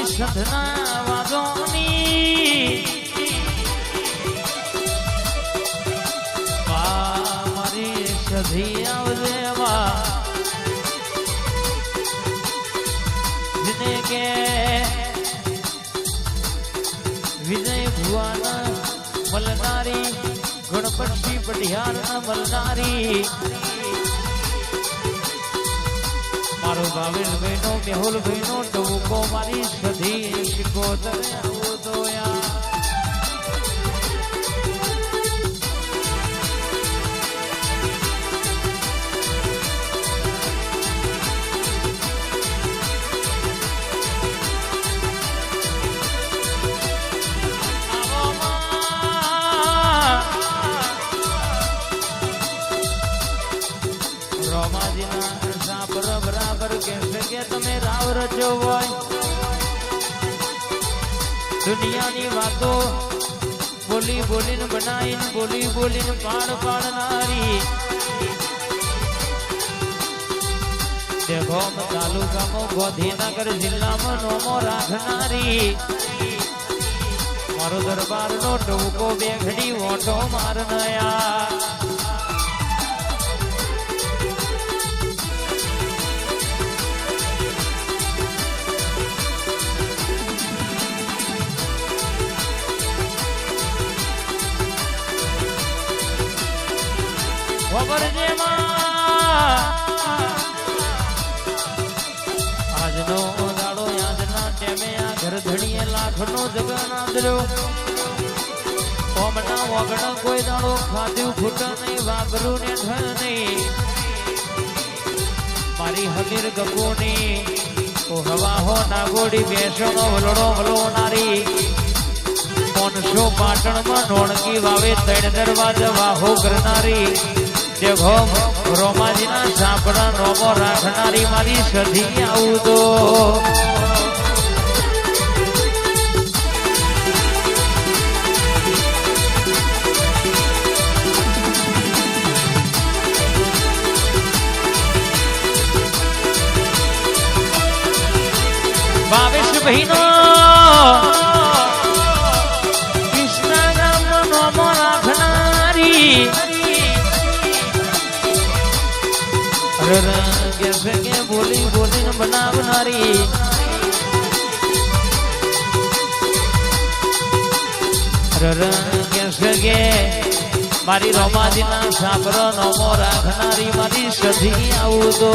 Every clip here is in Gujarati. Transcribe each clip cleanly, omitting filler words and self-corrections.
મારી સંધના વાદોની મારી સધી આવજે જેને કે વિજય ભુવાના મલનારી ગણપતસિંહ પઢિયારના મલનારી મારો ભાવેશ ભાઈનો મેહુલ ભાઈનો ટવકો મારી સધી શિકોતર આવું તો બરાબર કહેશે કે તમે રાવ રચો હોય દુનિયાની વાતો બોલી બોલીને બનાવીને બોલી બોલીને પાડનારી દેખો તાલુકામાં ગોધીનગર જિલ્લામાં નોમો રાખનારી મારો દરબારનો ટૂંકો બેઘડી ઓટો મારનાયા ખબર છે આજનો દાડો આજના ટેમે આ ઘર ધણીએ લાખનો જગન આદર્યો ઓમના વગણ કોઈ દાડો ખાધ્યું ખૂટ નહીં વાપરું ને ઠર નહીં મારી હમીર ગપોની હવા હો નાગોડી બેસણો વલડો વલોનારી મોનસો પાટણમાં નોણકી વાવે ત્રણ દરવાજા વાહો કરનારી દેખો રોમાજીના સાંપડા નોમો રાખનારી મારી સધી આવું તો ભાવેશ ભાઈનો ઇન્સ્ટાગ્રામ નોમો રાખનારી કે બોલી બોલીને બનાવનારી કે મારી રોમાજીના સાંભળો નોમો રાખનારી મારી સધી આવું તો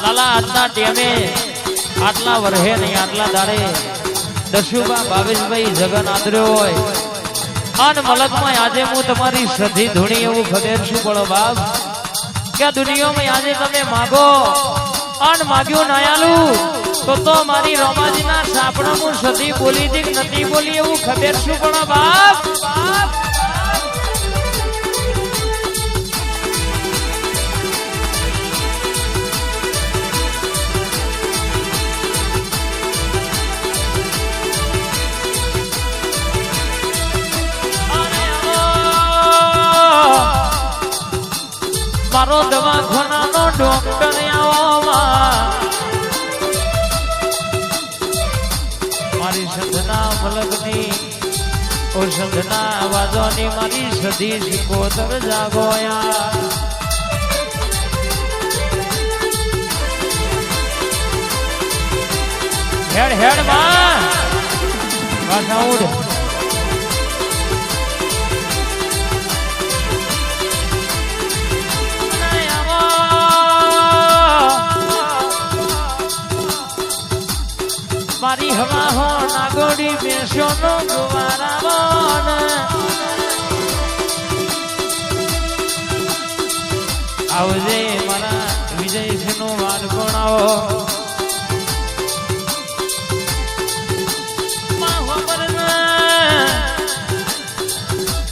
લાલા આજના ટેમે આટલા વર્ષે નહીં આટલા દાડે દશુબા ભાવેશભાઈ જગન આદર્યો હોય અને મલકમાં આજે હું તમારી સધી ધૂણી એવું ખબર છું પડો બાપ કે દુનિયામાં આજે તમે માગો અન માગ્યું નાયાલું તો મારી રોમાજીના સાપડા હું સધી બોલી હતી નથી બોલી એવું ખબર છું પડો બાપ મારો દવાખાનાનો ડોક્ટર મારી સંધના મલકની ઓ સંધના અવાજોની મારી સધી શિકોતર જાગોયા હેડ હેડ માં પાછા ઉડ મારી હવા હો નાગોડી બેસો નો ગુવારાવન આવજે મારા વિજય નો વાલ ગણાવો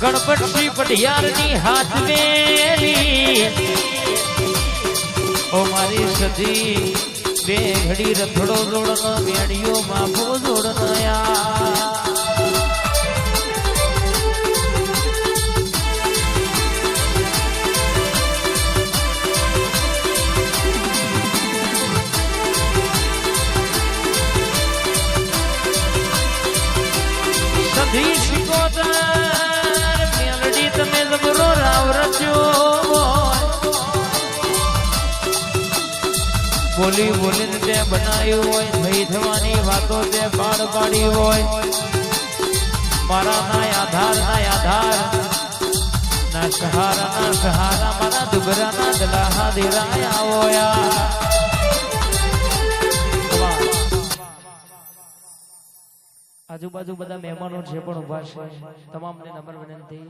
ગણપતસિંહ પઢિયારની હાથવેલી ઓ મારી સધી બે ઘડી રથડો જોડન મેડિયો માફો જોડનયા મેલડી તમે જબરો રાવ રચ્યો બોલી બોલીને તે બનાવ્યું હોય ભઈ થવાની વાતો તે પાડ પાડી હોય મારા ના આધાર ના સહારા મારા દુબરા ના દલાહા દેરાયા હોયા આજુબાજુ બધા મહેમાનો છે પણ ઉભા છે તમામને નમ્ર વિનંતી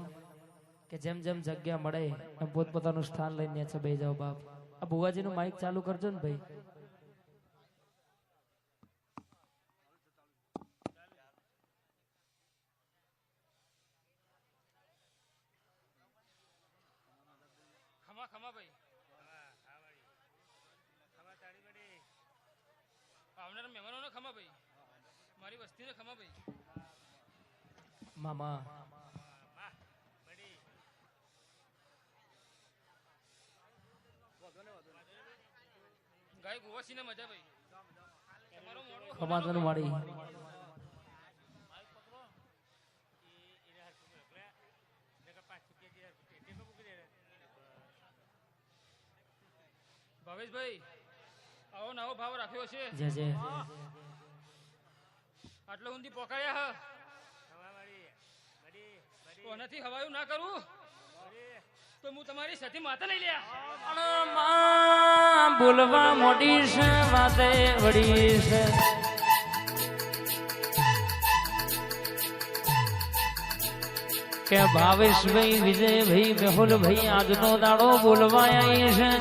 કે જેમ જેમ જગ્યા મળે એમ પોતપોતાનું સ્થાન લઈને છે બેસી જાઓ બાપ આ ભુવાજીનું માઇક ચાલુ કરજો ને ભાઈ મામા ખમાતન વાળી ભાવેશભાઈ આવો નવો ભાવ રાખ્યો છે જય જય આટલો ઊંધી પોકાયા કોનાથી હવાયું ના કરું તો હું તમારી સાથે માતા લઈ લ્યા બોલવા મોટી છે વાતે વડી છે કે ભાવેશભાઈ વિજયભાઈ મેહુલભાઈ આજનો દાડો બોલવા આવી છે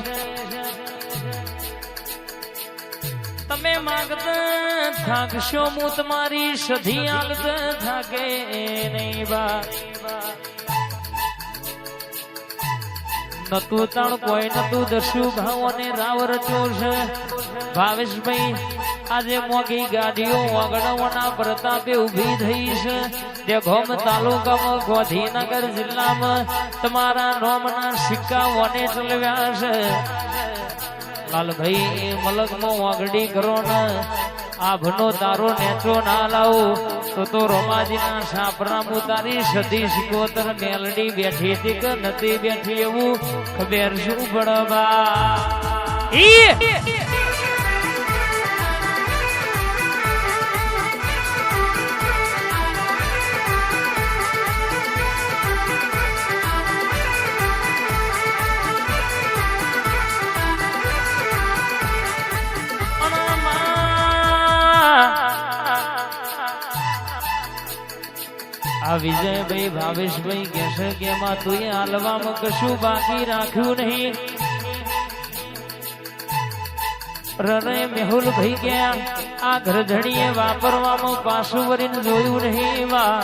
તમે માગતા થાકશો હું તમારી સધી આગત થાકે નહીં બા નતું તણ કોઈ નતું દસ્યુ ભાવ અને રાવ રચો છે ભાવેશભાઈ આજે મોગી ગાડીઓ વગડવાના પ્રતાપે ઉભી થઈ છે દેખોમ તાલુકામાં ગાંધીનગર જિલ્લામાં તમારા નોમના સિક્કા વને ચલવ્યા છે લાલભાઈ મલકનો વાગડી કરો ને આભનો તારો નેચો ના લાવો તો રોમાજીના સાપરામું તારી સધી સિકોતર મેલડી બેઠી હતી કે નથી બેઠી એવું ખબર શું પડવા આ વિજયભાઈ ભાવેશભાઈ કહેશે કે એમાં તું હાલવામાં કશું બાકી રાખ્યું નહીં રને મેહુલભાઈ કે આ ઘરધણીએ વાપરવામાં પાછું વરીને જોયું નહીં વા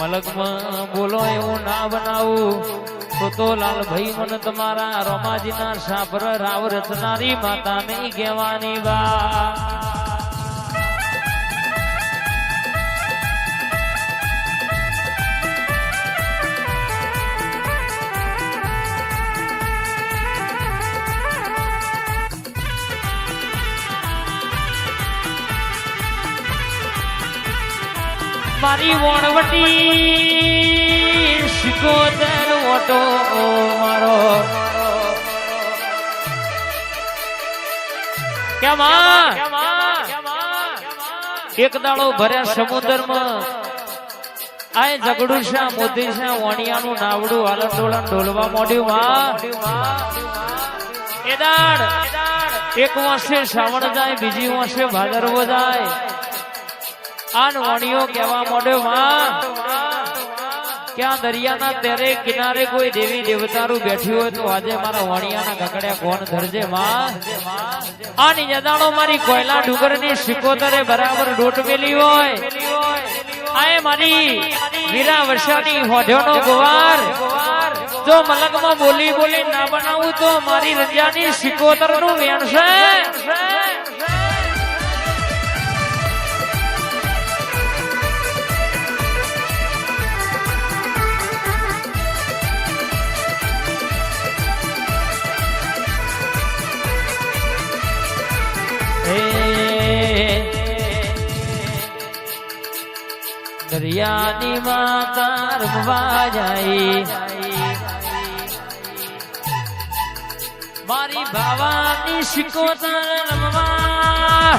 મલકમાં બોલો એવું ના બનાવું તો લાલભાઈ મને તમારા રોમાજીના સાપર રાવ રચનારી માતા નહીં કહેવાની વા મારી વણવટી સિકોતર ઓટો મારો એક દાડો ભર્યા સમુદ્રમાં આ ઝઘડું છે મોદી છે વણિયાનું નાવડું હાલન ડોલન ઢોલવા મોડ્યું એ દાડ એક વર્ષે શ્રાવણ જાય બીજી વર્ષે ભાદરવો જાય આન વણિયો કહેવા મોડ્યો માં ક્યાં દરિયાના તેરે કિનારે કોઈ દેવી દેવતારું બેઠ્યું હોય તો આજે મારા વણિયાના ગગડ્યા કોણ ધરજે માં આની જદાણો મારી કોયલા ડુંગરની સિકોતરે બરાબર ડોટ મેલી હોય આય મારી વીરા વર્ષાની હોઢ્યોનો ગોવાર જો મલકમાં બોલી બોલી ના બનાવું તો મારી રંજાની સિકોતર નું વેણ છે. દરિયાની માતા રમવા જાય મારી ભાવાની સિકોતર રમવા